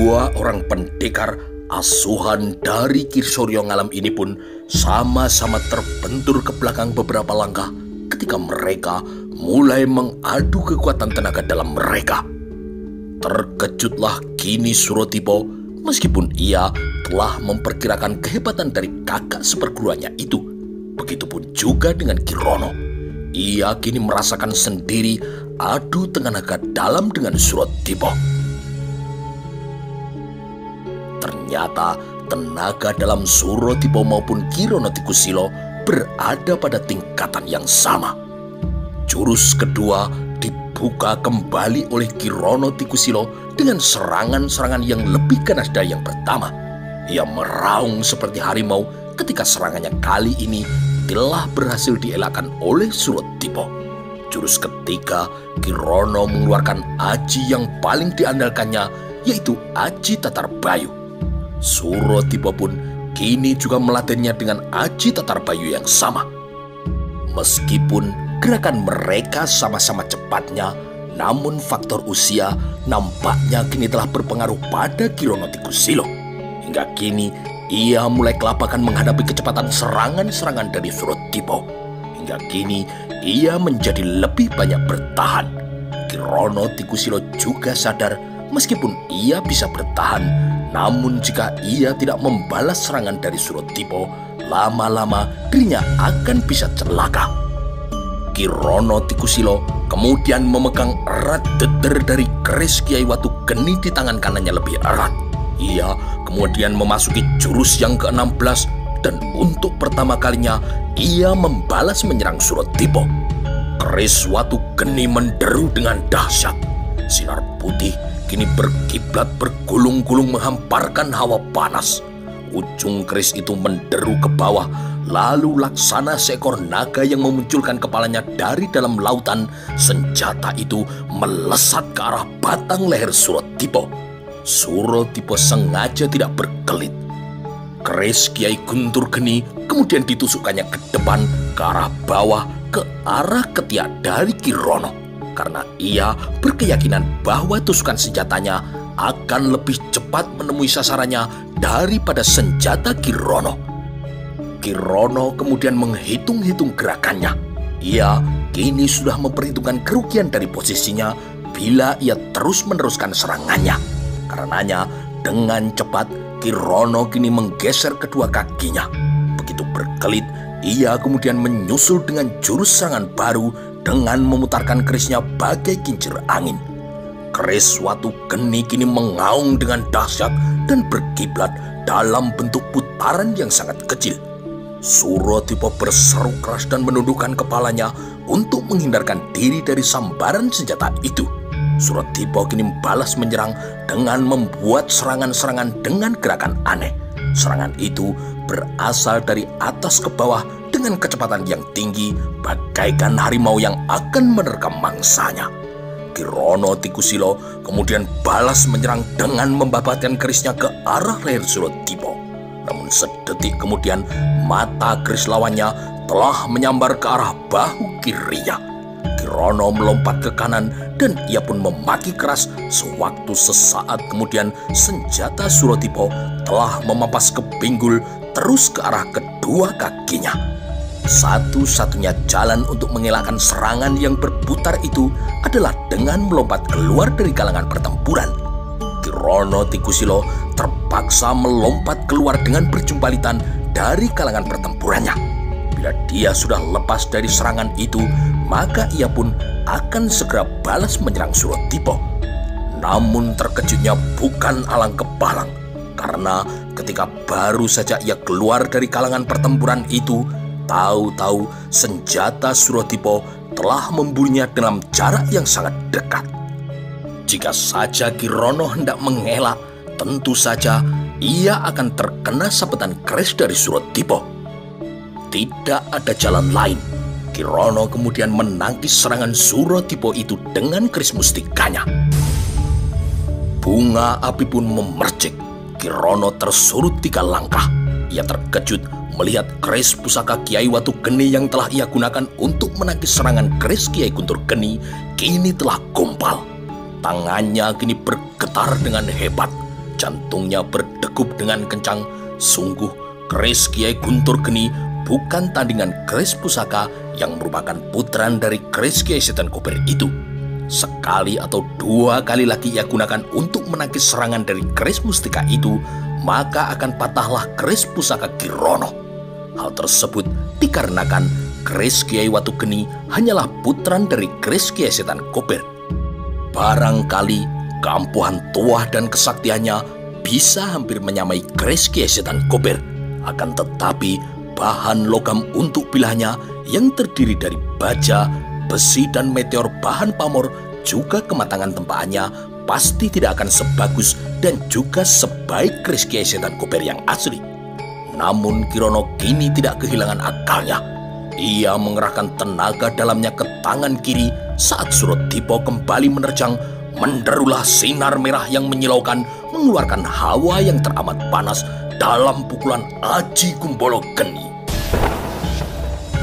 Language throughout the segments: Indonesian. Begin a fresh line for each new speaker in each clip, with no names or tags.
Dua orang pendekar asuhan dari Ki Suryo Ngalam ini pun sama-sama terbentur ke belakang beberapa langkah ketika mereka mulai mengadu kekuatan tenaga dalam mereka. Terkejutlah kini Suratipo meskipun ia telah memperkirakan kehebatan dari kakak seperguruannya itu. Begitupun juga dengan Ki Rono. Ia kini merasakan sendiri adu tenaga dalam dengan Suratipo. Ternyata tenaga dalam Suratipo maupun Ki Rono Tikusilo berada pada tingkatan yang sama. Jurus kedua dibuka kembali oleh Ki Rono Tikusilo dengan serangan-serangan yang lebih ganas dari yang pertama. Ia meraung seperti harimau ketika serangannya kali ini telah berhasil dielakkan oleh Suratipo. Jurus ketiga, Ki Rono mengeluarkan aji yang paling diandalkannya, yaitu aji Tatar Bayu. Suratipo pun kini juga melatihnya dengan aji Tatar Bayu yang sama. Meskipun gerakan mereka sama-sama cepatnya, namun faktor usia nampaknya kini telah berpengaruh pada Ki Rono Tikusilo. Hingga kini ia mulai kelabakan menghadapi kecepatan serangan-serangan dari Suratipo. Hingga kini ia menjadi lebih banyak bertahan. Ki Rono Tikusilo juga sadar meskipun ia bisa bertahan, namun jika ia tidak membalas serangan dari Suratipo, lama-lama dirinya akan bisa celaka. Ki Rono Tikusilo kemudian memegang erat deter dari keris Kiai Watu Geni di tangan kanannya lebih erat. Ia kemudian memasuki jurus yang ke-16 dan untuk pertama kalinya ia membalas menyerang Suratipo. Keris Watu Geni menderu dengan dahsyat. Sinar putih kini berkiblat bergulung-gulung menghamparkan hawa panas. Ujung keris itu menderu ke bawah, lalu laksana seekor naga yang memunculkan kepalanya dari dalam lautan. Senjata itu melesat ke arah batang leher Suratipo. Suratipo sengaja tidak berkelit. Keris Kiai Guntur Geni kemudian ditusukkannya ke depan, ke arah bawah, ke arah ketiak dari Ki Rono. Karena ia berkeyakinan bahwa tusukan senjatanya akan lebih cepat menemui sasarannya daripada senjata Ki Rono. Ki Rono kemudian menghitung-hitung gerakannya. Ia kini sudah memperhitungkan kerugian dari posisinya bila ia terus meneruskan serangannya. Karenanya dengan cepat Ki Rono kini menggeser kedua kakinya. Begitu berkelit, ia kemudian menyusul dengan jurus serangan baru dengan memutarkan kerisnya bagai kincir angin. Keris Watu Geni kini mengaung dengan dahsyat dan berkiblat dalam bentuk putaran yang sangat kecil. Suratipo berseru keras dan menundukkan kepalanya untuk menghindarkan diri dari sambaran senjata itu. Suratipo kini membalas menyerang dengan membuat serangan-serangan dengan gerakan aneh. Serangan itu berasal dari atas ke bawah dengan kecepatan yang tinggi, bagaikan harimau yang akan menerkam mangsanya. Ki Rono Tikusilo kemudian balas menyerang dengan membabatkan kerisnya ke arah leher Suratipo. Namun sedetik kemudian mata keris lawannya telah menyambar ke arah bahu kirinya. Ki Rono melompat ke kanan dan ia pun memaki keras. Sewaktu sesaat kemudian senjata Suratipo telah memampas ke pinggul terus ke arah kedua kakinya. Satu-satunya jalan untuk mengelakkan serangan yang berputar itu adalah dengan melompat keluar dari kalangan pertempuran. Ki Rono Tikusilo terpaksa melompat keluar dengan berjumpalitan dari kalangan pertempurannya. Bila dia sudah lepas dari serangan itu, maka ia pun akan segera balas menyerang Suratipo. Namun terkejutnya bukan alang kepalang, karena ketika baru saja ia keluar dari kalangan pertempuran itu, tahu-tahu senjata Suratipo telah membunuhnya dalam jarak yang sangat dekat. Jika saja Ki Rono hendak mengelak, tentu saja ia akan terkena sabetan keris dari Suratipo. Tidak ada jalan lain. Ki Rono kemudian menangkis serangan Suratipo itu dengan keris mustikanya. Bunga api pun memercik. Ki Rono tersurut 3 langkah. Ia terkejut melihat keris pusaka Kiai Watu Geni yang telah ia gunakan untuk menangkis serangan keris Kiai Guntur Geni kini telah gompal. Tangannya kini bergetar dengan hebat. Jantungnya berdegup dengan kencang. Sungguh, keris Kiai Guntur Geni bukan tandingan keris pusaka yang merupakan putran dari keris Kiai Setan Kober itu. Sekali atau dua kali lagi ia gunakan untuk menangkis serangan dari keris mustika itu, maka akan patahlah keris pusaka Kirono. Hal tersebut dikarenakan keris Kiai Watu Geni hanyalah putran dari keris Kiai Setan Kober. Barangkali keampuhan tuah dan kesaktiannya bisa hampir menyamai keris Kiai Setan Kober. Akan tetapi bahan logam untuk bilahnya yang terdiri dari baja, besi dan meteor bahan pamor, juga kematangan tempaannya pasti tidak akan sebagus dan juga sebaik keris Kiai Setan Kober yang asli. Namun Kirono kini tidak kehilangan akalnya. Ia mengerahkan tenaga dalamnya ke tangan kiri saat Surodipo kembali menerjang. Menderulah sinar merah yang menyilaukan, mengeluarkan hawa yang teramat panas dalam pukulan Aji Kumbolo Geni.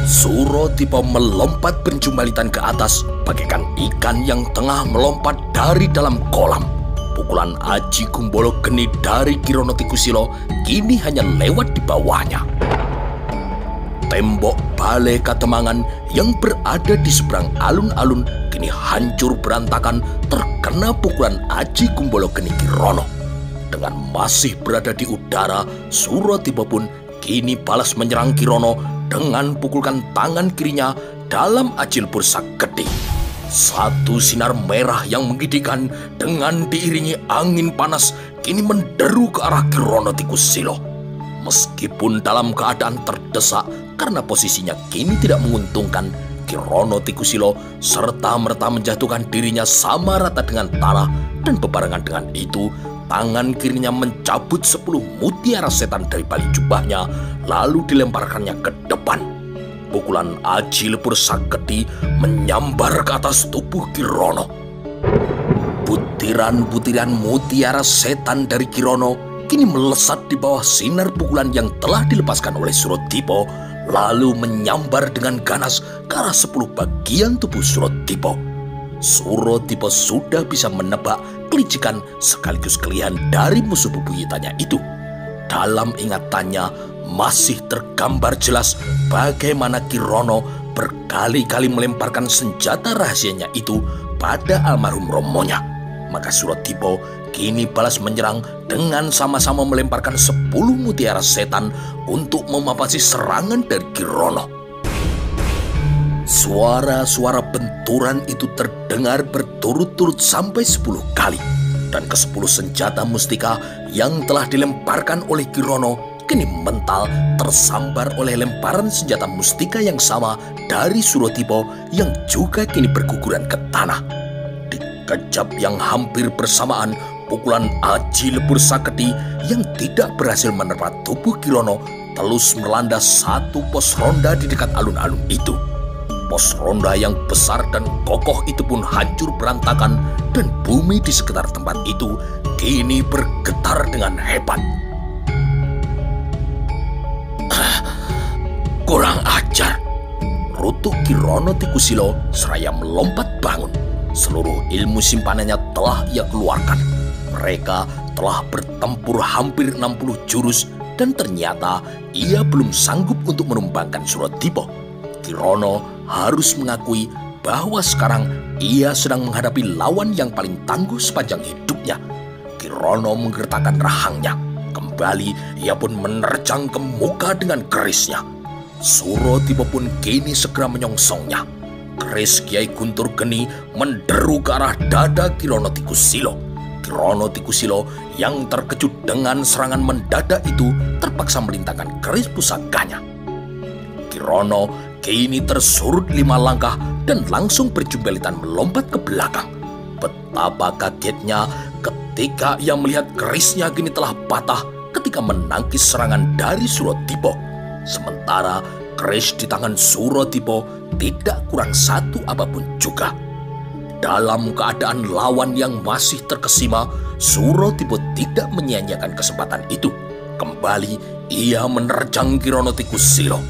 Surodipo melompat penjumbalitan ke atas bagaikan ikan yang tengah melompat dari dalam kolam. Pukulan Aji Kumbolo Geni dari Kirono Tikusilo kini hanya lewat di bawahnya. Tembok Balai Kademangan yang berada di seberang alun-alun kini hancur berantakan terkena pukulan Aji Kumbolo Geni Kirono. Dengan masih berada di udara, Surodipo pun kini balas menyerang Kirono dengan pukulkan tangan kirinya dalam Aji Lebur Saketi. Satu sinar merah yang menggigitkan dengan diiringi angin panas kini menderu ke arah Kirono Tikusilo. Meskipun dalam keadaan terdesak karena posisinya kini tidak menguntungkan, Kirono Tikusilo serta-merta menjatuhkan dirinya sama rata dengan tanah, dan bebarengan dengan itu tangan kirinya mencabut 10 mutiara setan dari balik jubahnya lalu dilemparkannya ke depan. Pukulan Aji Lebur Saketi menyambar ke atas tubuh Kirono. Butiran-butiran mutiara setan dari Kirono kini melesat di bawah sinar pukulan yang telah dilepaskan oleh Surodipo, lalu menyambar dengan ganas ke arah 10 bagian tubuh Surodipo. Surodipo sudah bisa menebak kelicikan sekaligus kelihan dari musuh bebuyutannya itu. Dalam ingatannya masih tergambar jelas bagaimana Kirono berkali-kali melemparkan senjata rahasianya itu pada almarhum romonya. Maka Surodipo kini balas menyerang dengan sama-sama melemparkan 10 mutiara setan untuk memapasi serangan dari Kirono. Suara-suara benturan itu terdengar berturut-turut sampai 10 kali. Dan ke-10 senjata mustika yang telah dilemparkan oleh Kirono kini mental tersambar oleh lemparan senjata mustika yang sama dari Surodipo yang juga kini berguguran ke tanah. Kejap yang hampir bersamaan, pukulan Aji Lebur Saketi yang tidak berhasil menerpa tubuh Kirono telus melanda satu pos ronda di dekat alun-alun itu. Pos ronda yang besar dan kokoh itu pun hancur berantakan, dan bumi di sekitar tempat itu kini bergetar dengan hebat. Kurang ajar, rutuk Kirono Tikusilo seraya melompat bangun. Seluruh ilmu simpanannya telah ia keluarkan. Mereka telah bertempur hampir 60 jurus dan ternyata ia belum sanggup untuk menumbangkan Surodipo. Kirono harus mengakui bahwa sekarang ia sedang menghadapi lawan yang paling tangguh sepanjang hidupnya. Kirono menggertakkan rahangnya. Kembali ia pun menerjang ke muka dengan kerisnya. Surodipo pun kini segera menyongsongnya. Keris Kiai Guntur Geni menderu ke arah dada Kirono Tikusilo. Kirono Tikusilo yang terkejut dengan serangan mendadak itu terpaksa melintangkan keris pusakanya. Kirono kini tersurut 5 langkah dan langsung berjumbalitan melompat ke belakang. Betapa kagetnya ketika ia melihat kerisnya kini telah patah ketika menangkis serangan dari Surodipo. Sementara keris di tangan Surodipo tidak kurang satu apapun juga. Dalam keadaan lawan yang masih terkesima, Surodipo tidak menyia-nyiakan kesempatan itu. Kembali ia menerjang Kirono Tikusilo.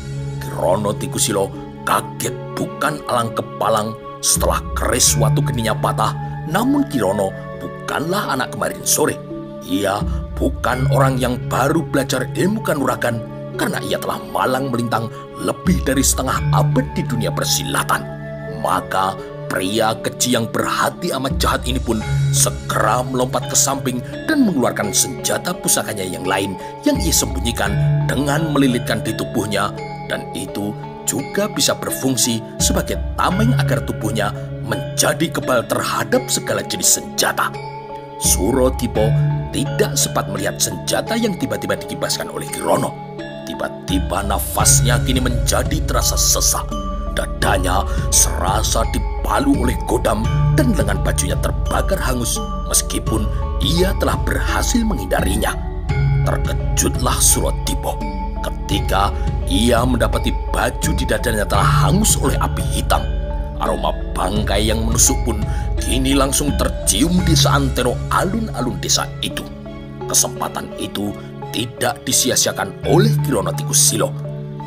Kirono Tikusilo kaget bukan alang kepalang setelah keris Watu Geninya patah. Namun Kirono bukanlah anak kemarin sore. Ia bukan orang yang baru belajar ilmu kanuragan, karena ia telah malang melintang lebih dari setengah abad di dunia persilatan. Maka pria keji yang berhati amat jahat ini pun segera melompat ke samping dan mengeluarkan senjata pusakanya yang lain yang ia sembunyikan dengan melilitkan di tubuhnya, dan itu juga bisa berfungsi sebagai tameng agar tubuhnya menjadi kebal terhadap segala jenis senjata. Suratipa tidak sempat melihat senjata yang tiba-tiba dikibaskan oleh Kirono. Tiba-tiba nafasnya kini menjadi terasa sesak. Dadanya serasa dipalu oleh godam dan lengan bajunya terbakar hangus meskipun ia telah berhasil menghindarinya. Terkejutlah Suratipa ketika ia mendapati baju di dadanya telah hangus oleh api hitam. Aroma bangkai yang menusuk pun kini langsung tercium di seantero alun-alun desa itu. Kesempatan itu tidak disia-siakan oleh Kirono Tikusilo.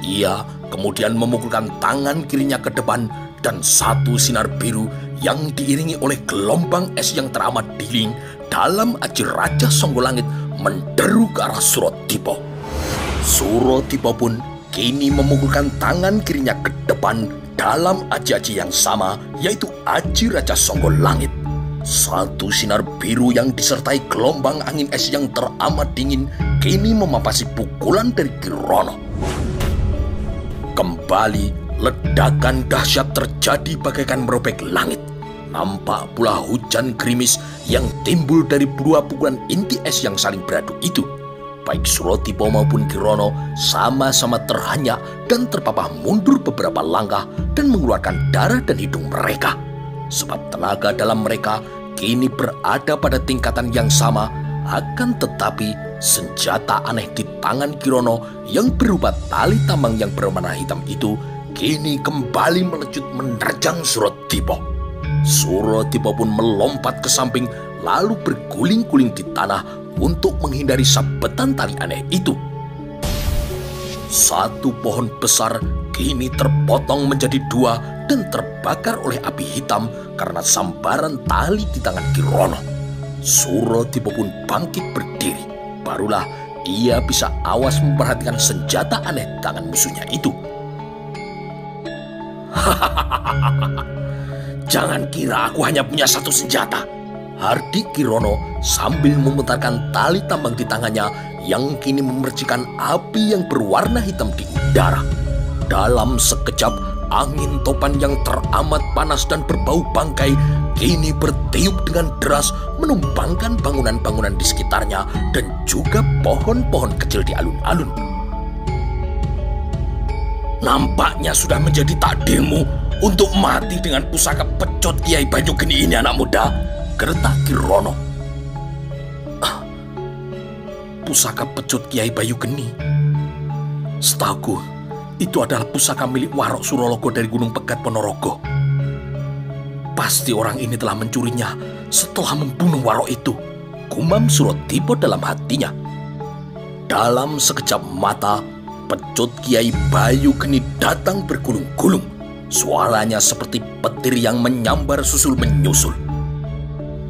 Ia kemudian memukulkan tangan kirinya ke depan dan satu sinar biru yang diiringi oleh gelombang es yang teramat dingin dalam aji Raja Songgolangit menderu ke arah Suratipa. Suratipa pun kini memukulkan tangan kirinya ke depan dalam aji-aji yang sama, yaitu aji Raja Songgolangit. Satu sinar biru yang disertai gelombang angin es yang teramat dingin kini memapasi pukulan dari Kirono. Kembali ledakan dahsyat terjadi bagaikan merobek langit. Nampak pula hujan gerimis yang timbul dari dua pukulan inti es yang saling beradu itu. Baik Suratipa maupun Kirono sama-sama terhanyak dan terpapah mundur beberapa langkah dan mengeluarkan darah dan hidung mereka. Sebab tenaga dalam mereka kini berada pada tingkatan yang sama, akan tetapi senjata aneh di tangan Kirono yang berupa tali tambang yang berwarna hitam itu kini kembali melecut menerjang Suratipa. Suratipa pun melompat ke samping lalu berguling-guling di tanah untuk menghindari sabetan tali aneh itu. Satu pohon besar kini terpotong menjadi dua dan terbakar oleh api hitam karena sambaran tali di tangan Kirono. Suratipa pun bangkit berdiri. Barulah ia bisa awas memperhatikan senjata aneh di tangan musuhnya itu. Jangan kira aku hanya punya satu senjata, hardik Kirono sambil memutarkan tali tambang di tangannya yang kini memercikan api yang berwarna hitam di udara. Dalam sekejap, angin topan yang teramat panas dan berbau bangkai kini bertiup dengan deras menumbangkan bangunan-bangunan di sekitarnya dan juga pohon-pohon kecil di alun-alun. Nampaknya sudah menjadi takdirmu untuk mati dengan pusaka pecot Kiai Banyugeni ini, anak muda, gertak Kirono. Pusaka pecut Kiai Banyugeni? Setahuku, itu adalah pusaka milik Warok Surologo dari Gunung Pegat Ponorogo. Pasti orang ini telah mencurinya setelah membunuh Warok itu, gumam Suratipa dalam hatinya. Dalam sekejap mata, pecut Kiai Banyugeni datang bergulung-gulung. Suaranya seperti petir yang menyambar susul menyusul.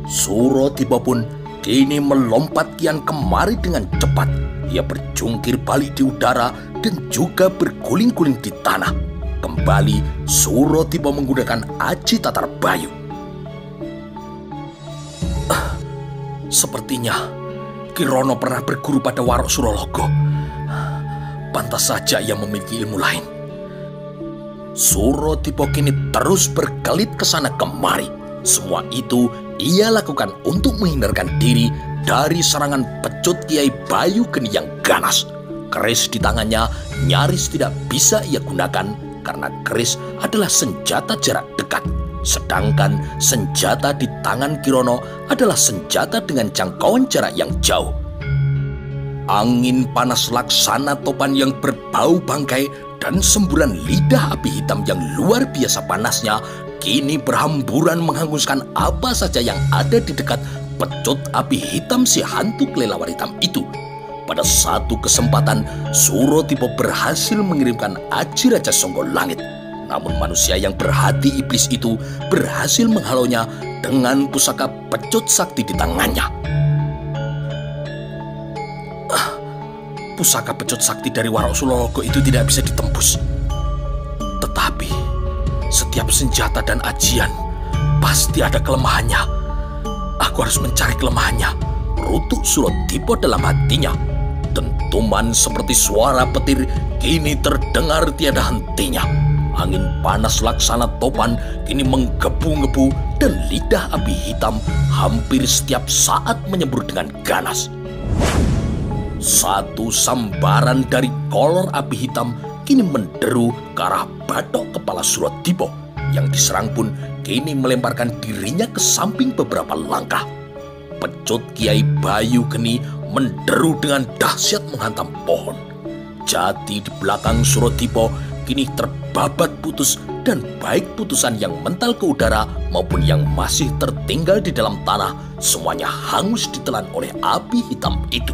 Suratipa pun kini melompat kian kemari dengan cepat. Ia berjungkir balik di udara dan juga berguling-guling di tanah. Kembali Suratipa menggunakan aji tatar bayu. Sepertinya Kirono pernah berguru pada Warok Surologo. Pantas saja ia memiliki ilmu lain. Suratipa kini terus berkelit ke sana kemari. Semua itu ia lakukan untuk menghindarkan diri dari serangan pecut Kiai Banyugeni yang ganas. Keris di tangannya nyaris tidak bisa ia gunakan karena keris adalah senjata jarak dekat. Sedangkan senjata di tangan Kirono adalah senjata dengan jangkauan jarak yang jauh. Angin panas laksana topan yang berbau bangkai dan semburan lidah api hitam yang luar biasa panasnya kini berhamburan menghanguskan apa saja yang ada di dekat pecut api hitam si hantu kelelawar hitam itu. Pada satu kesempatan, Suratipa berhasil mengirimkan aji Raja Songgolangit. Namun manusia yang berhati iblis itu berhasil menghalaunya dengan pusaka pecut sakti di tangannya. pusaka pecut sakti dari Waro Sulologo itu tidak bisa ditembus. Tetapi setiap senjata dan ajian pasti ada kelemahannya. Aku harus mencari kelemahannya, rutuk Surodipo dalam hatinya. Dentuman seperti suara petir kini terdengar tiada hentinya. Angin panas laksana topan kini menggebu-gebu dan lidah api hitam hampir setiap saat menyembur dengan ganas. Satu sambaran dari kolor api hitam kini menderu ke arah batok kepala Surodipo. Yang diserang pun kini melemparkan dirinya ke samping beberapa langkah. Pecut Kiai Bayu Geni menderu dengan dahsyat menghantam pohon. Jati di belakang Surodipo kini terbabat putus dan baik putusan yang mental ke udara maupun yang masih tertinggal di dalam tanah semuanya hangus ditelan oleh api hitam itu.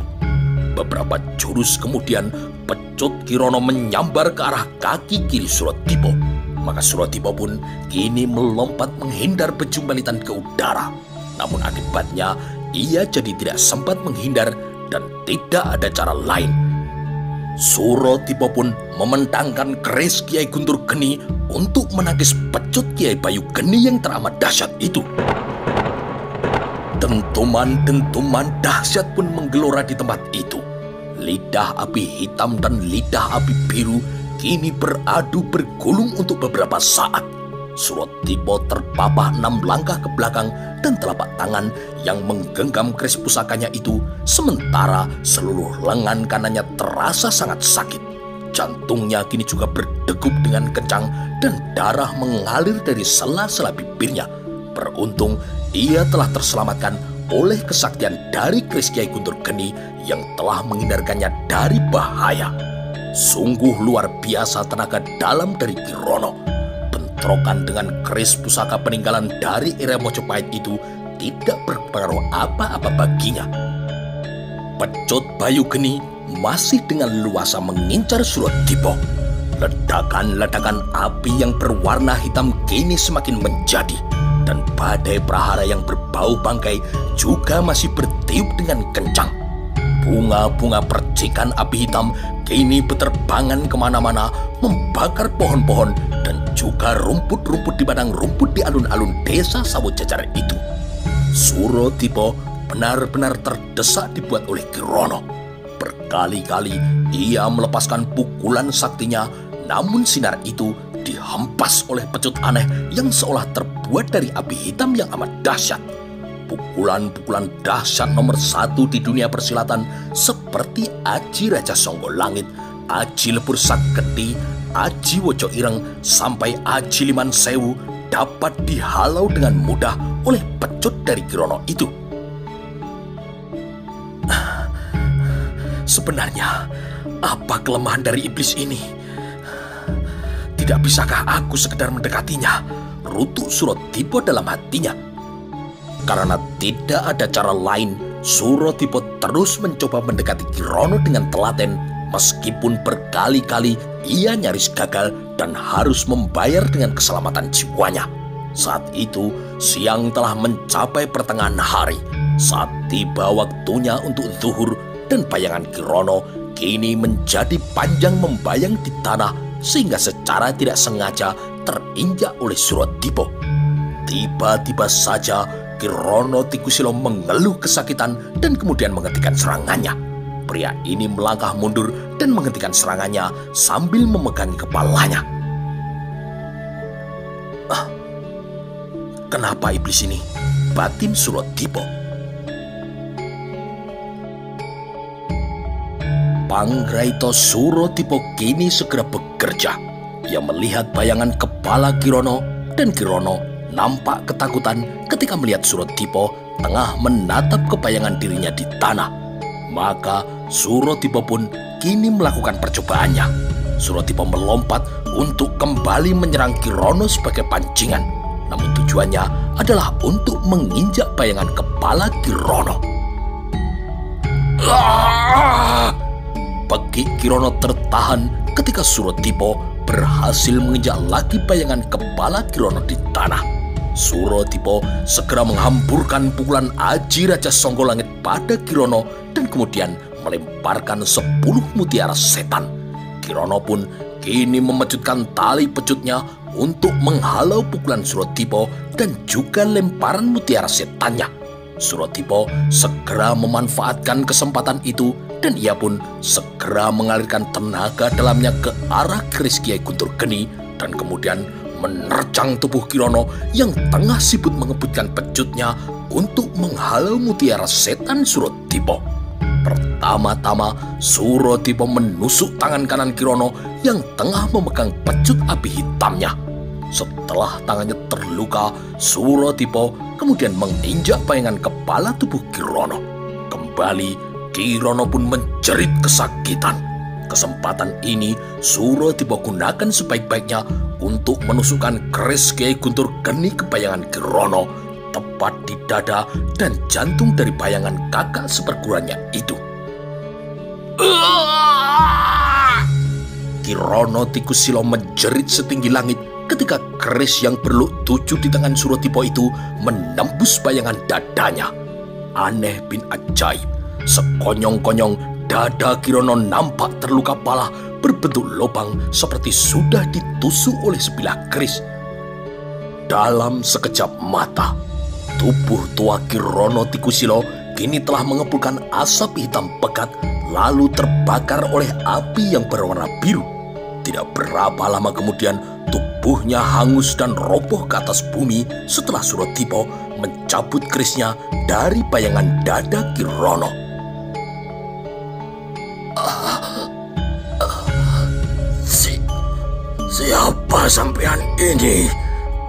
Beberapa jurus kemudian Pecut Kirono menyambar ke arah kaki kiri Surodipo. Maka Surodipo pun kini melompat menghindar bejumbalitan ke udara. Namun akibatnya ia jadi tidak sempat menghindar dan tidak ada cara lain. Surodipo pun mementangkan keris Kiai Guntur Geni untuk menangkis pecut Kiai Bayu Geni yang teramat dahsyat itu. Dentuman-dentuman dahsyat pun menggelora di tempat itu. Lidah api hitam dan lidah api biru kini beradu bergulung untuk beberapa saat. Surodipo terpapah 6 langkah ke belakang dan telapak tangan yang menggenggam keris pusakanya itu, sementara seluruh lengan kanannya terasa sangat sakit. Jantungnya kini juga berdegup dengan kencang dan darah mengalir dari sela-sela bibirnya. Beruntung ia telah terselamatkan oleh kesaktian dari keris Kiai Guntur Geni yang telah menghindarkannya dari bahaya. Sungguh luar biasa tenaga dalam dari Kirono. Bentrokan dengan keris pusaka peninggalan dari era Mojopahit itu tidak berpengaruh apa-apa baginya. Pecut Bayu Geni masih dengan leluasa mengincar Surodipo. Ledakan-ledakan api yang berwarna hitam kini semakin menjadi, dan badai prahara yang berbau bangkai juga masih bertiup dengan kencang. Bunga-bunga percikan api hitam kini beterbangan kemana-mana, membakar pohon-pohon dan juga rumput-rumput di padang rumput di alun-alun desa Sawo Jajar itu. Surodipo benar-benar terdesak dibuat oleh Kirono. Berkali-kali ia melepaskan pukulan saktinya, namun sinar itu dihempas oleh pecut aneh yang seolah terbuat dari api hitam yang amat dahsyat. Pukulan-pukulan dahsyat nomor 1 di dunia persilatan seperti Aji Raja Songgo Langit, Aji Lepur Saketi, Aji Wojo Ireng sampai Aji Liman Sewu dapat dihalau dengan mudah oleh pecut dari Kirono itu. Sebenarnya apa kelemahan dari iblis ini? Tidak bisakah aku sekedar mendekatinya? Rutuk Surodipo dalam hatinya. Karena tidak ada cara lain, Surodipo terus mencoba mendekati Kirono dengan telaten, meskipun berkali-kali ia nyaris gagal dan harus membayar dengan keselamatan jiwanya. Saat itu, siang telah mencapai pertengahan hari. Saat tiba waktunya untuk zuhur, dan bayangan Kirono kini menjadi panjang membayang di tanah, sehingga secara tidak sengaja terinjak oleh Surodipo. Tiba-tiba saja Kirono Tikusilo mengeluh kesakitan dan kemudian menghentikan serangannya. Pria ini melangkah mundur dan menghentikan serangannya sambil memegangi kepalanya. Kenapa iblis ini? Batin Surodipo. Panggraito Surodipo kini segera bekerja. Ia melihat bayangan kepala Kirono dan Kirono nampak ketakutan ketika melihat Surodipo tengah menatap kebayangan dirinya di tanah. Maka Surodipo pun kini melakukan percobaannya. Surodipo melompat untuk kembali menyerang Kirono sebagai pancingan. Namun tujuannya adalah untuk menginjak bayangan kepala Kirono. Pegi Kirono tertahan ketika Surodipo berhasil menginjak lagi bayangan kepala Kirono di tanah. Surodipo segera menghamburkan pukulan Aji Raja Songgo Langit pada Kirono dan kemudian melemparkan 10 mutiara setan. Kirono pun kini memecutkan tali pecutnya untuk menghalau pukulan Suratipo dan juga lemparan mutiara setannya. Suratipo segera memanfaatkan kesempatan itu dan ia pun segera mengalirkan tenaga dalamnya ke arah keris Kiai Guntur Geni dan kemudian menerjang tubuh Kirono yang tengah sibuk mengebutkan pecutnya untuk menghalau mutiara setan Suratipo. Pertama-tama Suratipo menusuk tangan kanan Kirono yang tengah memegang pecut api hitamnya. Setelah tangannya terluka, Suratipo kemudian menginjak bayangan kepala tubuh Kirono. Kembali, Kirono pun menjerit kesakitan. Kesempatan ini Suratipo gunakan sebaik-baiknya untuk menusukkan keris Kiai Guntur Geni ke bayangan Kirono, tepat di dada dan jantung dari bayangan kakak seperguruannya itu. Kirono Tikusilo menjerit setinggi langit ketika keris yang berluk 7 di tangan Suratipo itu menembus bayangan dadanya. Aneh bin ajaib, sekonyong-konyong dada Kirono nampak terluka parah berbentuk lubang seperti sudah ditusuk oleh sebilah keris. Dalam sekejap mata, tubuh tua Kirono Tikusilo kini telah mengepulkan asap hitam pekat lalu terbakar oleh api yang berwarna biru. Tidak berapa lama kemudian tubuhnya hangus dan roboh ke atas bumi setelah Suratipo mencabut kerisnya dari bayangan dada Kirono. Siapa sampean ini?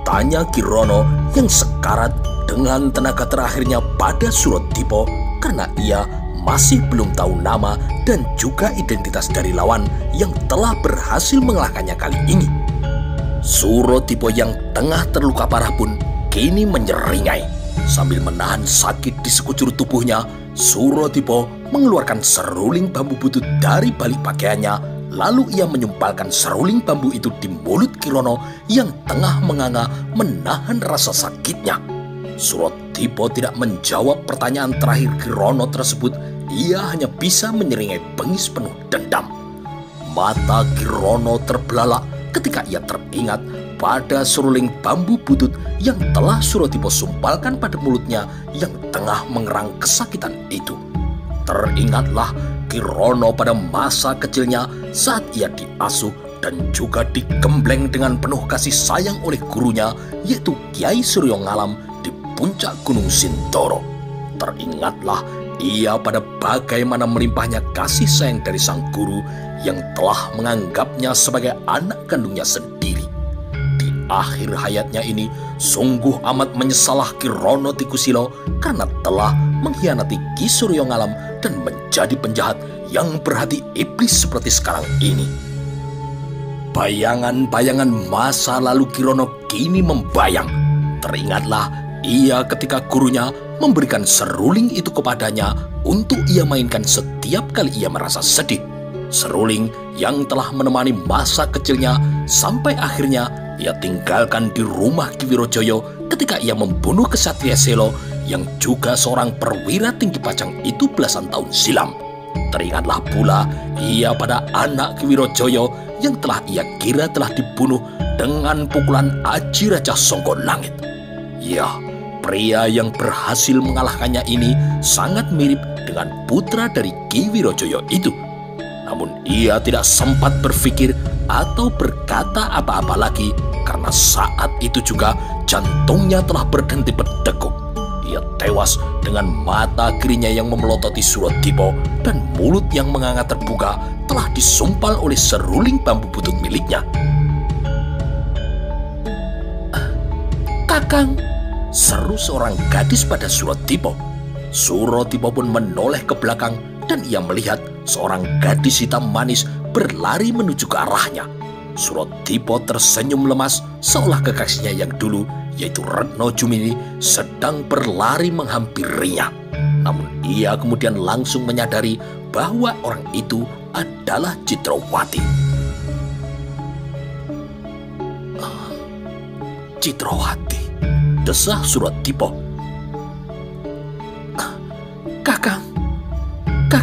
Tanya Kirono yang sekarat dengan tenaga terakhirnya pada Suratipo karena ia masih belum tahu nama dan juga identitas dari lawan yang telah berhasil mengalahkannya kali ini. Suratipo yang tengah terluka parah pun kini menyeringai. Sambil menahan sakit di sekujur tubuhnya, Suratipo mengeluarkan seruling bambu butut dari balik pakaiannya. Lalu ia menyumpalkan seruling bambu itu di mulut Kirono yang tengah menganga menahan rasa sakitnya. Suratipo tidak menjawab pertanyaan terakhir Kirono tersebut. Ia hanya bisa menyeringai bengis penuh dendam. Mata Kirono terbelalak ketika ia teringat pada seruling bambu butut yang telah Suratipo sumpalkan pada mulutnya yang tengah mengerang kesakitan itu. Teringatlah Kirono pada masa kecilnya saat ia diasuh dan juga digembleng dengan penuh kasih sayang oleh gurunya, yaitu Kiai Suryo Ngalam di puncak Gunung Sindoro. Teringatlah ia pada bagaimana melimpahnya kasih sayang dari sang guru yang telah menganggapnya sebagai anak kandungnya sendiri. Di akhir hayatnya ini, sungguh amat menyesalah Kirono Tikusilo karena telah mengkhianati Ki Suryo Ngalam dan menjadi penjahat yang berhati iblis seperti sekarang ini. Bayangan-bayangan masa lalu Kirono kini membayang. Teringatlah ia ketika gurunya memberikan seruling itu kepadanya untuk ia mainkan setiap kali ia merasa sedih. Seruling yang telah menemani masa kecilnya sampai akhirnya ia tinggalkan di rumah Ki Wirojoyo ketika ia membunuh Kesatria Selo yang juga seorang perwira tinggi Pajang itu belasan tahun silam. Teringatlah pula ia pada anak Ki Wirojoyo yang telah ia kira telah dibunuh dengan pukulan Aji Raja Songko Langit. Ya, pria yang berhasil mengalahkannya ini sangat mirip dengan putra dari Ki Wirojoyo itu. Namun ia tidak sempat berpikir atau berkata apa-apa lagi karena saat itu juga jantungnya telah berhenti berdeguk. Ia tewas dengan mata kirinya yang memelototi Suratipo dan mulut yang menganga terbuka telah disumpal oleh seruling bambu butut miliknya. "Kakang!" seru seorang gadis pada Suratipo. Suratipo pun menoleh ke belakang dan ia melihat seorang gadis hitam manis berlari menuju ke arahnya. Suratipo tersenyum lemas seolah kekasihnya yang dulu, yaitu Retno Jumini, sedang berlari menghampirinya. Namun ia kemudian langsung menyadari bahwa orang itu adalah Citrawati. "Citrawati," desah Suratipo. Kakang,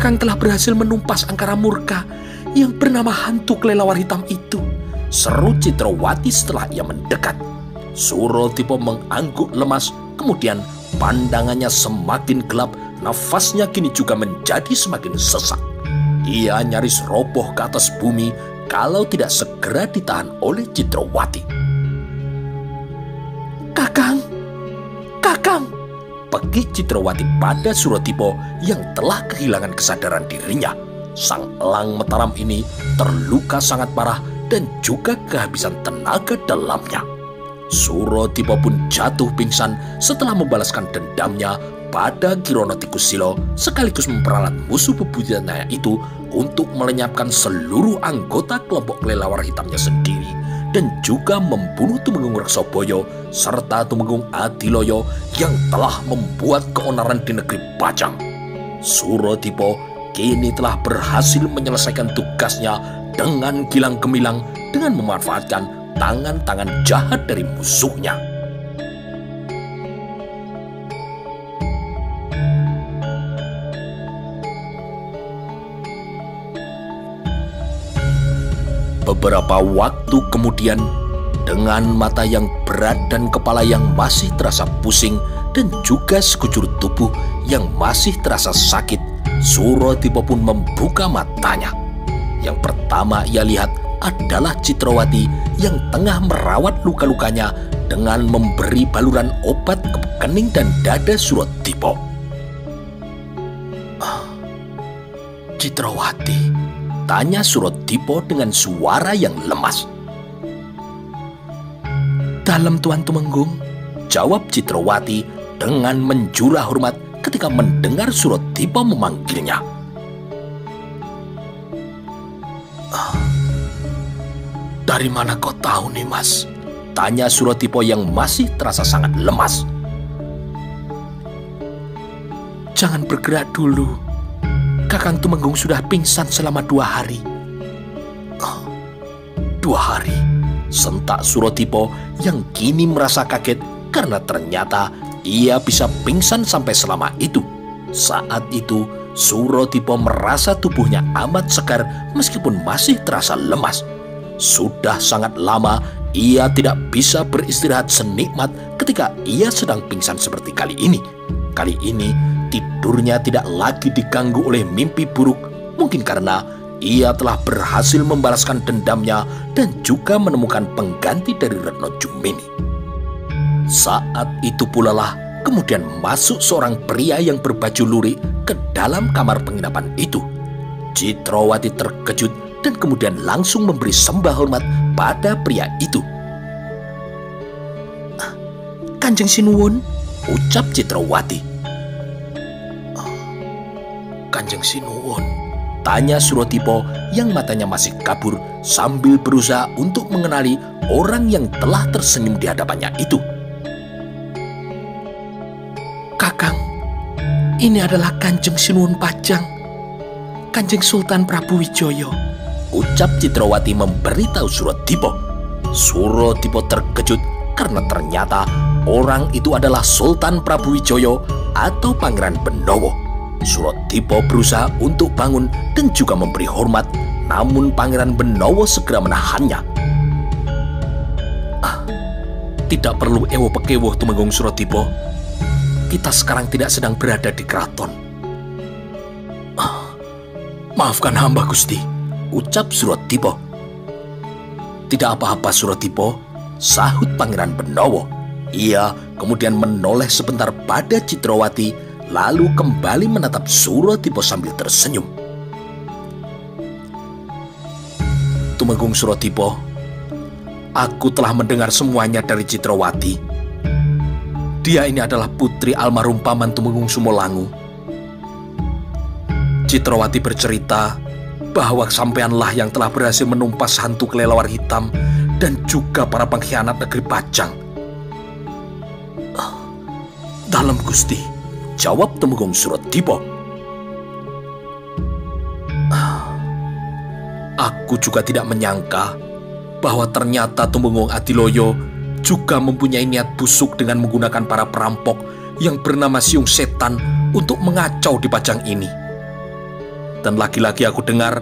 Kakang telah berhasil menumpas angkara murka yang bernama hantu kelelawar hitam itu, seru Citrawati setelah ia mendekat. Suratipa mengangguk lemas, kemudian pandangannya semakin gelap, nafasnya kini juga menjadi semakin sesak. Ia nyaris roboh ke atas bumi kalau tidak segera ditahan oleh Citrawati. "Kakang, Kakang!" pekik Citrawati pada Suratipa yang telah kehilangan kesadaran dirinya. Sang elang Mataram ini terluka sangat parah dan juga kehabisan tenaga dalamnya. Suratipa pun jatuh pingsan setelah membalaskan dendamnya pada Kirono Tikusilo, sekaligus memperalat musuh bebuyutannya itu untuk melenyapkan seluruh anggota kelompok kelelawar hitamnya sendiri, dan juga membunuh Tumenggung Reksoboyo serta Tumenggung Adiloyo yang telah membuat keonaran di negeri Pajang. Suratipa kini telah berhasil menyelesaikan tugasnya dengan gilang gemilang dengan memanfaatkan tangan-tangan jahat dari musuhnya. Beberapa waktu kemudian, dengan mata yang berat dan kepala yang masih terasa pusing dan juga sekujur tubuh yang masih terasa sakit, Suratipa pun membuka matanya. Yang pertama ia lihat adalah Citrawati yang tengah merawat luka-lukanya dengan memberi baluran obat ke kening dan dada Suratipa. "Citrawati?" tanya Suratipa dengan suara yang lemas. "Dalam, Tuan Tumenggung," jawab Citrawati dengan menjura hormat ketika mendengar Suratipa memanggilnya. "Dari mana kau tahu nih, Mas?" tanya Suratipa yang masih terasa sangat lemas. "Jangan bergerak dulu. Kakang Tumenggung sudah pingsan selama 2 hari. 2 hari? Sentak Suratipa yang kini merasa kaget karena ternyata ia bisa pingsan sampai selama itu. Saat itu Suratipa merasa tubuhnya amat segar meskipun masih terasa lemas. Sudah sangat lama ia tidak bisa beristirahat senikmat ketika ia sedang pingsan seperti kali ini. Kali ini tidurnya tidak lagi diganggu oleh mimpi buruk, mungkin karena ia telah berhasil membalaskan dendamnya dan juga menemukan pengganti dari Retno Jumini. Saat itu pula lah kemudian masuk seorang pria yang berbaju lurik ke dalam kamar penginapan itu. Citrawati terkejut dan kemudian langsung memberi sembah hormat pada pria itu. "Kanjeng Sinuwun," ucap Citrawati. "Kanjeng Sinuwun?" tanya Suratipa yang matanya masih kabur sambil berusaha untuk mengenali orang yang telah tersenyum di hadapannya itu. "Kakang, ini adalah Kanjeng Sinuwun Pajang, Kanjeng Sultan Prabu Wijaya," ucap Citrawati memberitahu Suratipa. Suratipa terkejut karena ternyata orang itu adalah Sultan Prabu Wijaya atau Pangeran Benowo. Suratipa berusaha untuk bangun dan juga memberi hormat, namun Pangeran Benowo segera menahannya. "Tidak perlu ewo pekewo, Tumenggung Suratipa. Kita sekarang tidak sedang berada di keraton." "Maafkan hamba, Gusti," ucap Suratipa. "Tidak apa-apa, Suratipa," sahut Pangeran Benowo. Ia kemudian menoleh sebentar pada Citrawati, lalu kembali menatap Suratipa sambil tersenyum. "Tumenggung Suratipa, aku telah mendengar semuanya dari Citrawati. Dia ini adalah putri almarhum Paman Tumenggung Sumolangu. Citrawati bercerita bahwa sampeanlah yang telah berhasil menumpas hantu kelelawar hitam dan juga para pengkhianat negeri Pajang." "Dalam, Gusti," jawab Tumenggung Suratipa. "Aku juga tidak menyangka bahwa ternyata Tumenggung Adiloyo juga mempunyai niat busuk dengan menggunakan para perampok yang bernama Siung Setan untuk mengacau di Pajang ini. Dan lagi-lagi aku dengar,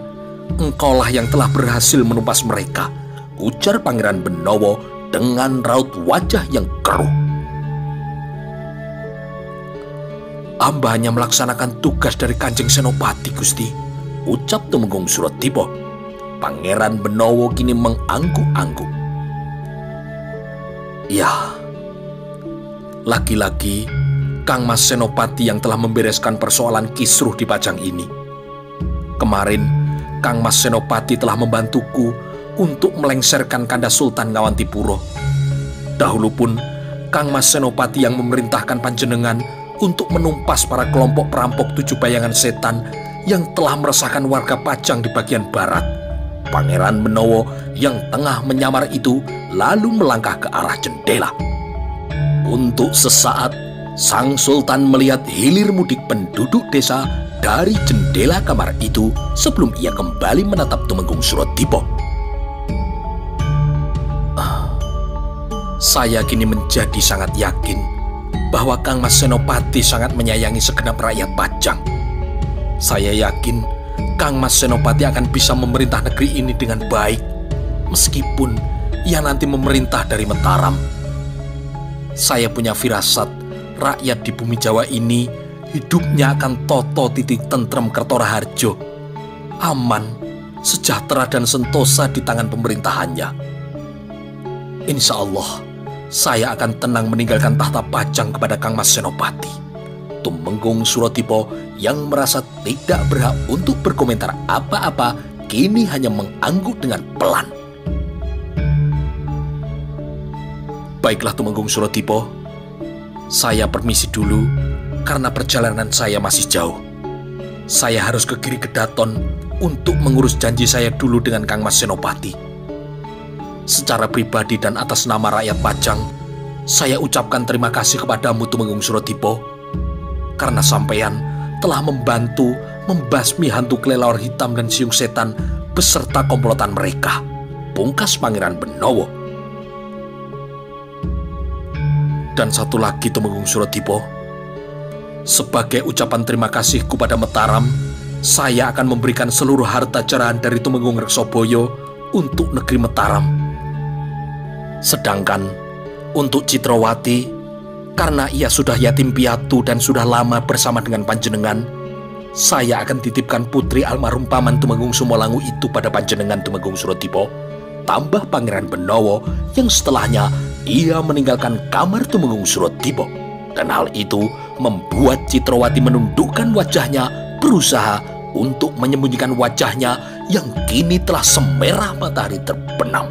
engkaulah yang telah berhasil menumpas mereka, ujar Pangeran Benowo dengan raut wajah yang keruh. Amba hanya melaksanakan tugas dari Kanjeng Senopati, Gusti, ucap Tumenggung Suratipo. Pangeran Benowo kini mengangguk-angguk. Ya, lagi-lagi Kang Mas Senopati yang telah membereskan persoalan kisruh di Pajang ini. Kemarin, Kang Mas Senopati telah membantuku untuk melengsarkan Kanda Sultan Ngawantipuro. Dahulu pun, Kang Mas Senopati yang memerintahkan panjenengan untuk menumpas para kelompok perampok 7 bayangan setan yang telah meresahkan warga Pajang di bagian barat. Pangeran Benowo yang tengah menyamar itu lalu melangkah ke arah jendela. Untuk sesaat, Sang Sultan melihat hilir mudik penduduk desa dari jendela kamar itu sebelum ia kembali menatap Tumenggung Suratipo. Saya kini menjadi sangat yakin bahwa Kang Mas Senopati sangat menyayangi segenap rakyat Pajang. Saya yakin Kang Mas Senopati akan bisa memerintah negeri ini dengan baik, meskipun ia nanti memerintah dari Mataram. Saya punya firasat rakyat di bumi Jawa ini hidupnya akan toto titik tentrem Kertoraharjo, aman, sejahtera dan sentosa di tangan pemerintahannya. Insya Allah, saya akan tenang meninggalkan tahta Pajang kepada Kang Mas Senopati. Tumenggung Suratipo yang merasa tidak berhak untuk berkomentar apa-apa kini hanya mengangguk dengan pelan. Baiklah Tumenggung Suratipo, saya permisi dulu karena perjalanan saya masih jauh. Saya harus ke Giri Kedaton untuk mengurus janji saya dulu dengan Kang Mas Senopati. Secara pribadi dan atas nama rakyat Pajang, saya ucapkan terima kasih kepadamu Tumenggung Suratipo, karena sampeyan telah membantu membasmi hantu kelelawar hitam dan siung setan beserta komplotan mereka, pungkas Pangeran Benowo. Dan satu lagi Tumenggung Suratipo, sebagai ucapan terima kasihku pada Mataram, saya akan memberikan seluruh harta jarahan dari Tumenggung Reksoboyo untuk negeri Mataram. Sedangkan untuk Citrawati, karena ia sudah yatim piatu dan sudah lama bersama dengan panjenengan, saya akan titipkan putri almarhum Paman Tumenggung Sumolangu itu pada panjenengan Tumenggung Suratipo, tambah Pangeran Benowo yang setelahnya ia meninggalkan kamar Tumenggung Suratipo. Dan hal itu membuat Citrawati menundukkan wajahnya, berusaha untuk menyembunyikan wajahnya yang kini telah semerah matahari terbenam.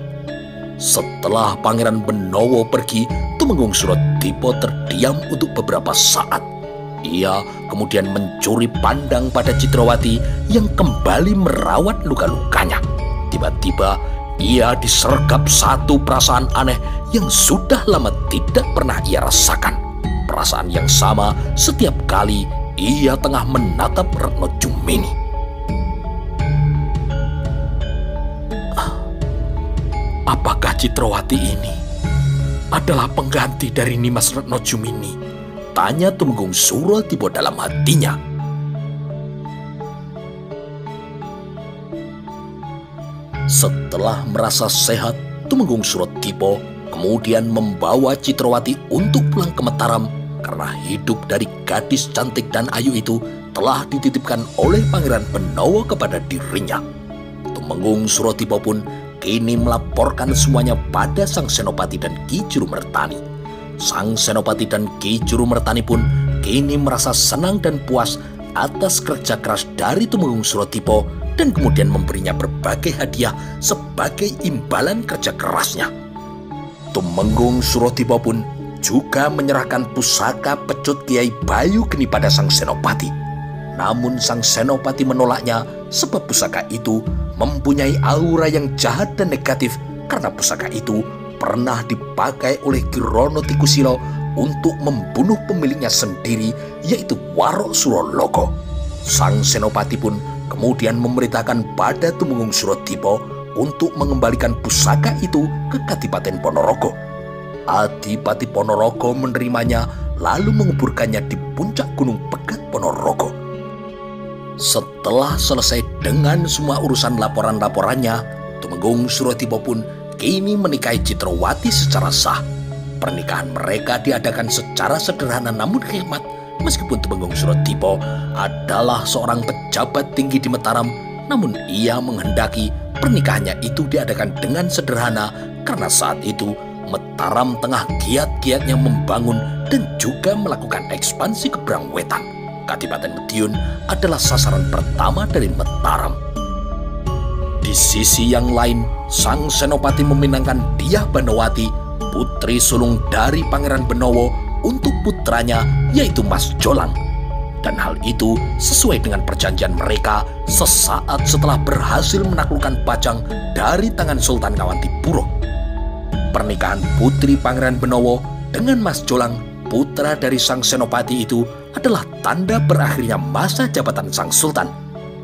Setelah Pangeran Benowo pergi, Tumenggung Suratipo terdiam untuk beberapa saat. Ia kemudian mencuri pandang pada Citrawati yang kembali merawat luka-lukanya. Tiba-tiba ia disergap satu perasaan aneh yang sudah lama tidak pernah ia rasakan. Perasaan yang sama setiap kali ia tengah menatap Retno Jumini. Apakah Citrawati ini adalah pengganti dari Nimas Retno Jumini? Tanya Tumenggung Suratipo dalam hatinya. Setelah merasa sehat, Tumenggung Suratipo kemudian membawa Citrawati untuk pulang ke Mataram karena hidup dari gadis cantik dan ayu itu telah dititipkan oleh Pangeran Benowo kepada dirinya. Tumenggung Suratipo pun kini melaporkan semuanya pada Sang Senopati dan Ki Jurumertani. Sang Senopati dan Ki Jurumertani pun kini merasa senang dan puas atas kerja keras dari Tumenggung Suratipo dan kemudian memberinya berbagai hadiah sebagai imbalan kerja kerasnya. Tumenggung Suratipo pun juga menyerahkan pusaka pecut Kiai Bayu Geni pada Sang Senopati. Namun Sang Senopati menolaknya sebab pusaka itu mempunyai aura yang jahat dan negatif karena pusaka itu pernah dipakai oleh Ki Rono Tikusilo untuk membunuh pemiliknya sendiri, yaitu Warok Surologo. Sang Senopati pun kemudian memerintahkan pada Tumenggung Suratipo untuk mengembalikan pusaka itu ke Kadipaten Ponorogo. Adipati Ponorogo menerimanya lalu menguburkannya di puncak Gunung Pegat Ponorogo. Setelah selesai dengan semua urusan laporan-laporannya, Tumenggung Suratipo pun kini menikahi Citrawati secara sah. Pernikahan mereka diadakan secara sederhana namun hikmat, meskipun Tumenggung Suratipo adalah seorang pejabat tinggi di Mataram, namun ia menghendaki pernikahannya itu diadakan dengan sederhana karena saat itu Mataram tengah giat-giatnya membangun dan juga melakukan ekspansi ke Berang Wetan. Kadipaten Madiun adalah sasaran pertama dari Mataram. Di sisi yang lain, sang Senopati meminangkan Dyah Banowati, putri sulung dari Pangeran Benowo, untuk putranya yaitu Mas Jolang. Dan hal itu sesuai dengan perjanjian mereka sesaat setelah berhasil menaklukkan Pajang dari tangan Sultan Ngawantipuro. Pernikahan putri Pangeran Benowo dengan Mas Jolang, putra dari sang Senopati itu, adalah tanda berakhirnya masa jabatan sang Sultan.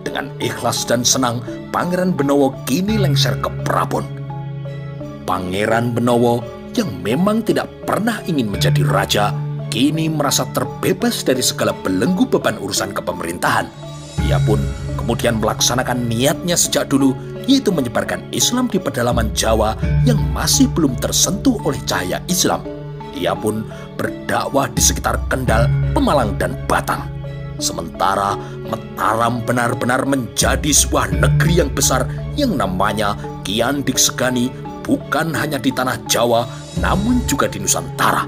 Dengan ikhlas dan senang, Pangeran Benowo kini lengser ke Prabon. Pangeran Benowo yang memang tidak pernah ingin menjadi raja, kini merasa terbebas dari segala belenggu beban urusan kepemerintahan. Ia pun kemudian melaksanakan niatnya sejak dulu, yaitu menyebarkan Islam di pedalaman Jawa yang masih belum tersentuh oleh cahaya Islam. Ia pun berdakwah di sekitar Kendal, Pemalang, dan Batang. Sementara Mataram benar-benar menjadi sebuah negeri yang besar yang namanya kian disegani bukan hanya di tanah Jawa namun juga di Nusantara.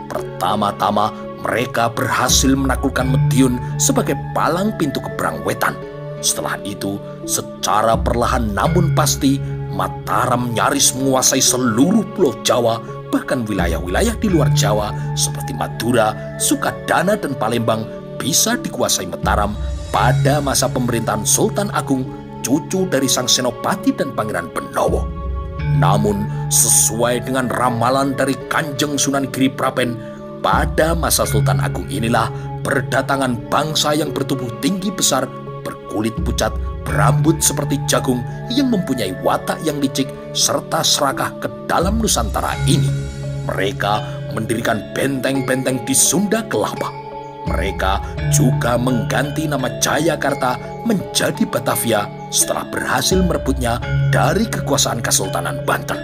Pertama-tama mereka berhasil menaklukkan Madiun sebagai palang pintu ke Berang Wetan. Setelah itu secara perlahan namun pasti Mataram nyaris menguasai seluruh pulau Jawa, bahkan wilayah-wilayah di luar Jawa seperti Madura, Sukadana, dan Palembang bisa dikuasai Mataram pada masa pemerintahan Sultan Agung, cucu dari sang Senopati dan Pangeran Benowo. Namun, sesuai dengan ramalan dari Kanjeng Sunan Giri Prapen, pada masa Sultan Agung inilah berdatangan bangsa yang bertubuh tinggi besar, berkulit pucat, berambut seperti jagung, yang mempunyai watak yang licik, serta serakah ke dalam Nusantara ini. Mereka mendirikan benteng-benteng di Sunda Kelapa. Mereka juga mengganti nama Jayakarta menjadi Batavia setelah berhasil merebutnya dari kekuasaan Kesultanan Banten.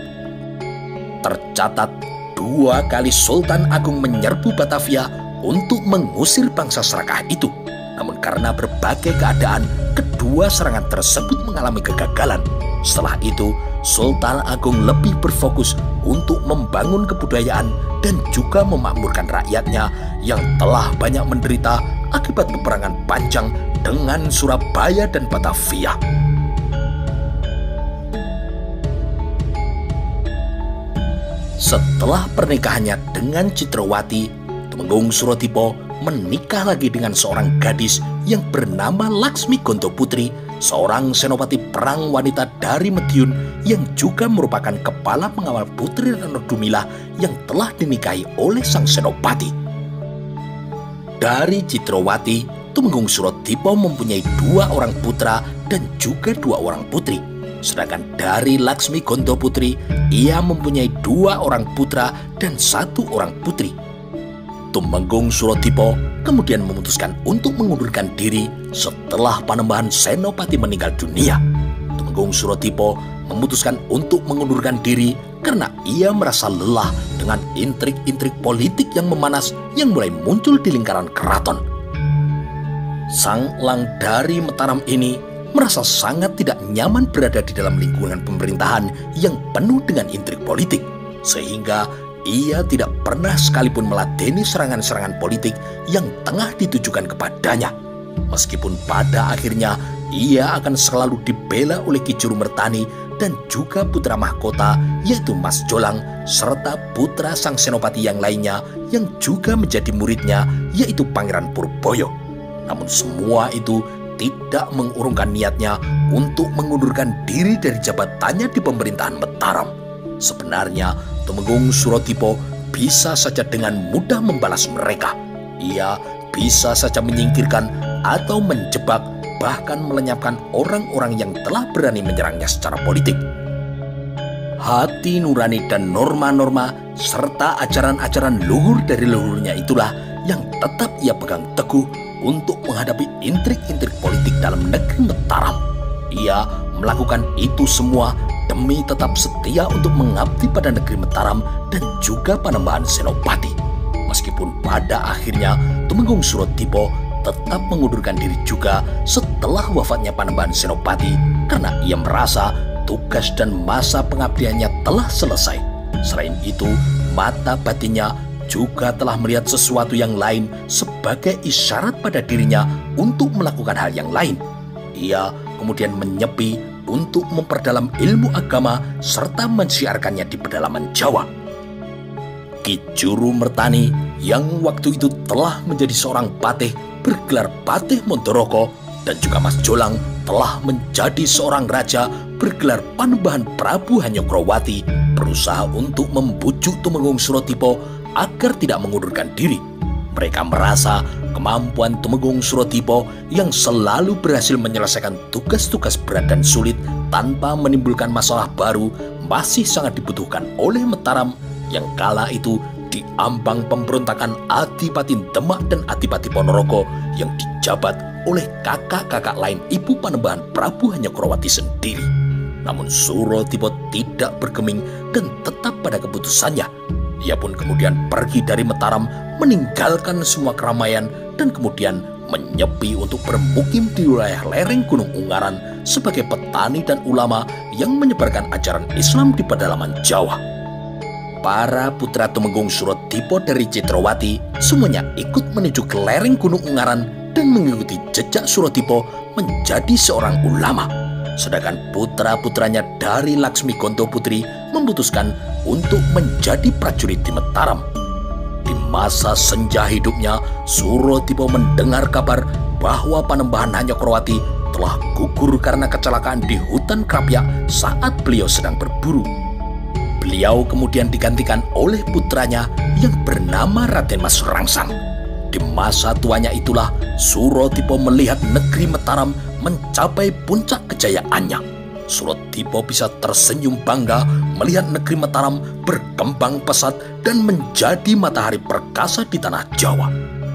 Tercatat 2 kali Sultan Agung menyerbu Batavia untuk mengusir bangsa serakah itu. Namun karena berbagai keadaan, kedua serangan tersebut mengalami kegagalan. Setelah itu, Sultan Agung lebih berfokus untuk membangun kebudayaan dan juga memakmurkan rakyatnya yang telah banyak menderita akibat peperangan panjang dengan Surabaya dan Batavia. Setelah pernikahannya dengan Citrawati, Tumenggung Suratipo menikah lagi dengan seorang gadis yang bernama Laksmi Gonto Putri, seorang senopati perang wanita dari Madiun yang juga merupakan kepala pengawal Putri Rano Dumilah yang telah dinikahi oleh sang senopati. Dari Citrawati, Tumenggung Suratipo mempunyai 2 orang putra dan juga 2 orang putri. Sedangkan dari Laksmi Gonto Putri, ia mempunyai 2 orang putra dan 1 orang putri. Tumenggung Suratipo kemudian memutuskan untuk mengundurkan diri setelah Panembahan Senopati meninggal dunia. Tumenggung Suratipo memutuskan untuk mengundurkan diri karena ia merasa lelah dengan intrik-intrik politik yang memanas yang mulai muncul di lingkaran keraton. Sang Lang dari Mataram ini merasa sangat tidak nyaman berada di dalam lingkungan pemerintahan yang penuh dengan intrik politik, sehingga ia tidak pernah sekalipun meladeni serangan-serangan politik yang tengah ditujukan kepadanya. Meskipun pada akhirnya ia akan selalu dibela oleh Ki Juru Mertani dan juga putra mahkota yaitu Mas Jolang serta putra sang senopati yang lainnya yang juga menjadi muridnya yaitu Pangeran Purboyo. Namun semua itu tidak mengurungkan niatnya untuk mengundurkan diri dari jabatannya di pemerintahan Mataram. Sebenarnya Tumenggung Suratipo bisa saja dengan mudah membalas mereka. Ia bisa saja menyingkirkan atau menjebak bahkan melenyapkan orang-orang yang telah berani menyerangnya secara politik. Hati nurani dan norma-norma serta ajaran-ajaran luhur dari leluhurnya itulah yang tetap ia pegang teguh untuk menghadapi intrik-intrik politik dalam negeri Mataram. Ia melakukan itu semua demi tetap setia untuk mengabdi pada negeri Mataram dan juga Panembahan Senopati. Meskipun pada akhirnya Tumenggung Suratipo tetap mengundurkan diri juga setelah wafatnya Panembahan Senopati karena ia merasa tugas dan masa pengabdiannya telah selesai. Selain itu, mata batinnya juga telah melihat sesuatu yang lain sebagai isyarat pada dirinya untuk melakukan hal yang lain. Ia kemudian menyepi untuk memperdalam ilmu agama serta mensiarkannya di pedalaman Jawa. Ki Juru Mertani yang waktu itu telah menjadi seorang patih bergelar Patih Mondoroko dan juga Mas Jolang telah menjadi seorang raja bergelar Panembahan Prabu Hanyokroowati berusaha untuk membujuk Tumenggung Suratipo agar tidak mengundurkan diri. Mereka merasa kemampuan Tumenggung Suratipo yang selalu berhasil menyelesaikan tugas-tugas berat dan sulit tanpa menimbulkan masalah baru masih sangat dibutuhkan oleh Mataram yang kala itu diambang pemberontakan Adipati Demak dan Adipati Ponorogo yang dijabat oleh kakak-kakak lain Ibu Panembahan Prabu Hanyokroowati sendiri. Namun Suratipo tidak bergeming dan tetap pada keputusannya. Ia pun kemudian pergi dari Mataram, meninggalkan semua keramaian dan kemudian menyepi untuk bermukim di wilayah lereng Gunung Ungaran sebagai petani dan ulama yang menyebarkan ajaran Islam di pedalaman Jawa. Para putra Tumenggung Suratipo dari Citrawati semuanya ikut menuju ke lereng Gunung Ungaran dan mengikuti jejak Suratipo menjadi seorang ulama. Sedangkan putra-putranya dari Laksmi Gonto Putri memutuskan untuk menjadi prajurit di Mataram. Di masa senja hidupnya, Suratipo mendengar kabar bahwa Panembahan Hanyokroowati telah gugur karena kecelakaan di hutan Krapyak saat beliau sedang berburu. Beliau kemudian digantikan oleh putranya yang bernama Raden Mas Rangsang. Di masa tuanya itulah Suratipo melihat negeri Mataram mencapai puncak kejayaannya. Suratipo bisa tersenyum bangga melihat negeri Mataram berkembang pesat dan menjadi matahari perkasa di tanah Jawa.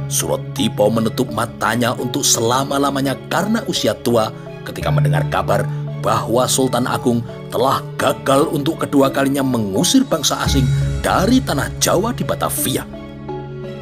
Suratipo menutup matanya untuk selama-lamanya karena usia tua ketika mendengar kabar bahwa Sultan Agung telah gagal untuk kedua kalinya mengusir bangsa asing dari tanah Jawa di Batavia.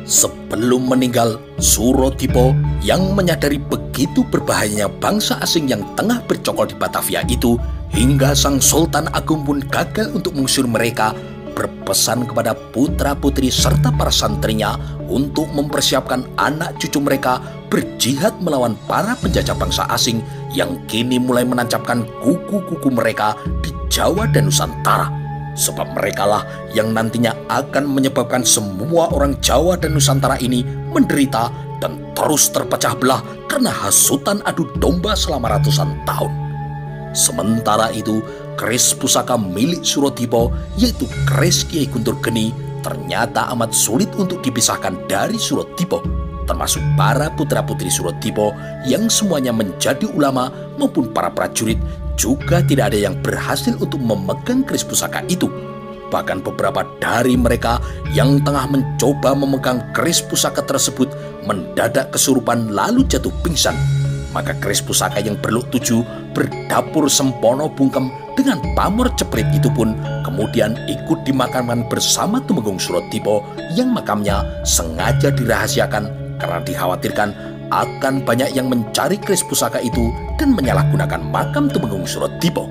Sebelum meninggal, Suratipo yang menyadari begitu berbahayanya bangsa asing yang tengah bercokol di Batavia itu, hingga sang Sultan Agung pun gagal untuk mengusir mereka, berpesan kepada putra-putri serta para santrinya untuk mempersiapkan anak cucu mereka berjihad melawan para penjajah bangsa asing yang kini mulai menancapkan kuku-kuku mereka di Jawa dan Nusantara. Sebab merekalah yang nantinya akan menyebabkan semua orang Jawa dan Nusantara ini menderita dan terus terpecah belah karena hasutan adu domba selama ratusan tahun. Sementara itu, keris pusaka milik Suratipo, yaitu keris Kiai Guntur Geni, ternyata amat sulit untuk dipisahkan dari Suratipo, termasuk para putra-putri Suratipo yang semuanya menjadi ulama maupun para prajurit. Juga tidak ada yang berhasil untuk memegang keris pusaka itu. Bahkan beberapa dari mereka yang tengah mencoba memegang keris pusaka tersebut mendadak kesurupan lalu jatuh pingsan. Maka keris pusaka yang berluk 7 berdapur Sempono Bungkem dengan pamor ceprit itu pun kemudian ikut dimakamkan bersama Tumenggung Suratipo yang makamnya sengaja dirahasiakan karena dikhawatirkan akan banyak yang mencari keris pusaka itu dan menyalahgunakan makam Tumenggung Suratipo.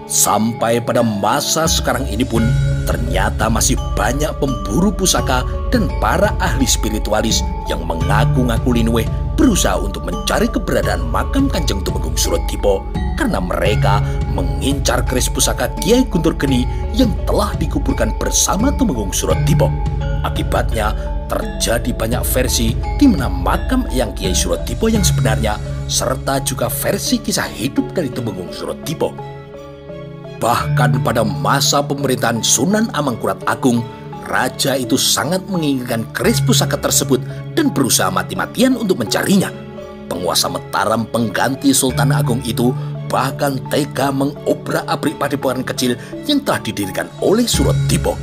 Sampai pada masa sekarang ini pun ternyata masih banyak pemburu pusaka dan para ahli spiritualis yang mengaku-ngaku linweh berusaha untuk mencari keberadaan makam Kanjeng Tumenggung Suratipo karena mereka mengincar keris pusaka Kiai Guntur Geni yang telah dikuburkan bersama Tumenggung Suratipo. Akibatnya terjadi banyak versi di mana makam Eyang Kiai Suratipo yang sebenarnya serta juga versi kisah hidup dari Tumenggung Suratipo. Bahkan pada masa pemerintahan Sunan Amangkurat Agung, raja itu sangat menginginkan keris pusaka tersebut dan berusaha mati-matian untuk mencarinya. Penguasa Mataram pengganti Sultan Agung itu bahkan tega mengobrak-abrik padepokan kecil yang telah didirikan oleh Suratipo.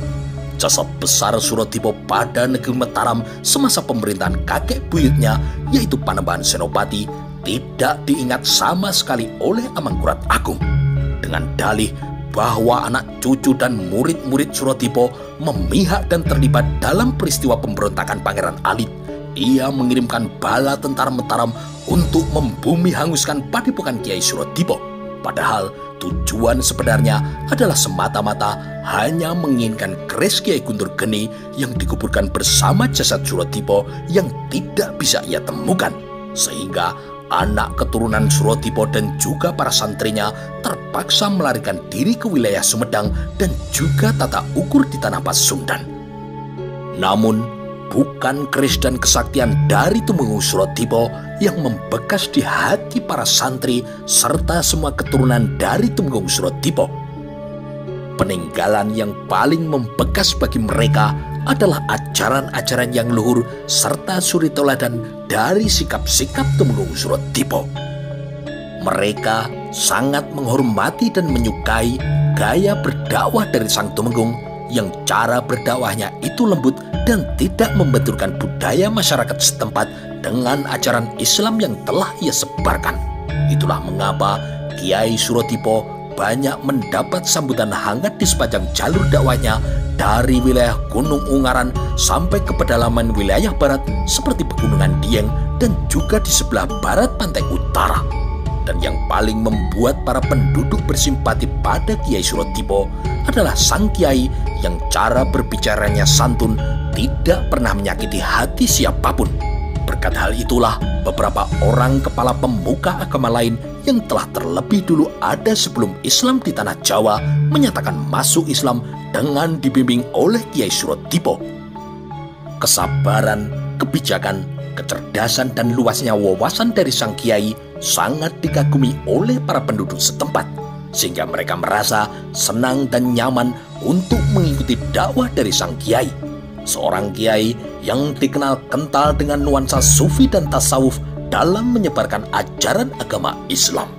Jasa besar Surodipo pada negeri Mataram semasa pemerintahan kakek buyutnya, yaitu Panembahan Senopati, tidak diingat sama sekali oleh Amangkurat Agung. Dengan dalih bahwa anak cucu dan murid-murid Surodipo memihak dan terlibat dalam peristiwa pemberontakan Pangeran Alit, ia mengirimkan bala tentara Mataram untuk membumi hanguskan padepokan Kiai Surodipo. Padahal tujuan sebenarnya adalah semata-mata hanya menginginkan keris Kiai Guntur Geni yang dikuburkan bersama jasad Surodipo yang tidak bisa ia temukan. Sehingga anak keturunan Surodipo dan juga para santrinya terpaksa melarikan diri ke wilayah Sumedang dan juga tata ukur di tanah Pasundan. Namun bukan keris dan kesaktian dari Tumenggung Surodipo yang membekas di hati para santri serta semua keturunan dari Tumenggung Surodipo. Peninggalan yang paling membekas bagi mereka adalah ajaran-ajaran yang luhur serta suri teladan dari sikap-sikap Tumenggung Surodipo. Mereka sangat menghormati dan menyukai gaya berdakwah dari Sang Tumenggung yang cara berdakwahnya itu lembut dan tidak membenturkan budaya masyarakat setempat dengan ajaran Islam yang telah ia sebarkan. Itulah mengapa Kiai Surodipo banyak mendapat sambutan hangat di sepanjang jalur dakwahnya dari wilayah Gunung Ungaran sampai ke pedalaman wilayah barat seperti Pegunungan Dieng dan juga di sebelah barat pantai utara. Dan yang paling membuat para penduduk bersimpati pada Kiai Surodipo adalah sang Kiai yang cara berbicaranya santun, tidak pernah menyakiti hati siapapun. Berkat hal itulah beberapa orang kepala pemuka agama lain yang telah terlebih dulu ada sebelum Islam di tanah Jawa menyatakan masuk Islam dengan dibimbing oleh Kiai Surodipo. Kesabaran, kebijakan, kecerdasan dan luasnya wawasan dari sang Kiai sangat dikagumi oleh para penduduk setempat, sehingga mereka merasa senang dan nyaman untuk mengikuti dakwah dari sang Kiai. Seorang Kiai yang dikenal kental dengan nuansa sufi dan tasawuf dalam menyebarkan ajaran agama Islam.